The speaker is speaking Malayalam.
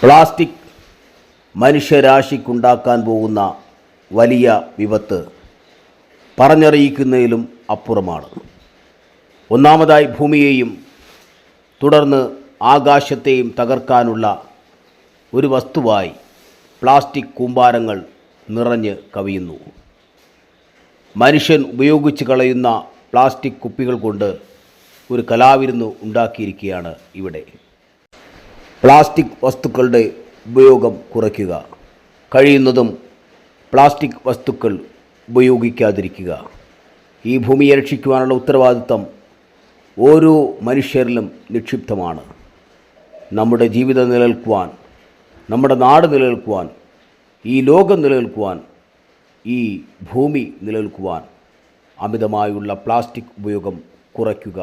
പ്ലാസ്റ്റിക് മനുഷ്യരാശിക്കുണ്ടാക്കാൻ പോകുന്ന വലിയ വിപത്ത് പറഞ്ഞറിയിക്കുന്നതിലും അപ്പുറമാണ്. ഒന്നാമതായി ഭൂമിയെയും തുടർന്ന് ആകാശത്തെയും തകർക്കാനുള്ള ഒരു വസ്തുവായി പ്ലാസ്റ്റിക് കൂമ്പാരങ്ങൾ നിറഞ്ഞ് കവിയുന്നു. മനുഷ്യൻ ഉപയോഗിച്ച് കളയുന്ന പ്ലാസ്റ്റിക് കുപ്പികൾ കൊണ്ട് ഒരു കലാവിരുന്ന് ഉണ്ടാക്കിയിരിക്കുകയാണ് ഇവിടെ. പ്ലാസ്റ്റിക് വസ്തുക്കളുടെ ഉപയോഗം കുറയ്ക്കുക, കഴിയുന്നതും പ്ലാസ്റ്റിക് വസ്തുക്കൾ ഉപയോഗിക്കാതിരിക്കുക. ഈ ഭൂമിയെ രക്ഷിക്കുവാനുള്ള ഉത്തരവാദിത്തം ഓരോ മനുഷ്യരിലും നിക്ഷിപ്തമാണ്. നമ്മുടെ ജീവിതം നിലനിൽക്കുവാൻ, നമ്മുടെ നാട് നിലനിൽക്കുവാൻ, ഈ ലോകം നിലനിൽക്കുവാൻ, ഈ ഭൂമി നിലനിൽക്കുവാൻ അമിതമായുള്ള പ്ലാസ്റ്റിക് ഉപയോഗം കുറയ്ക്കുക.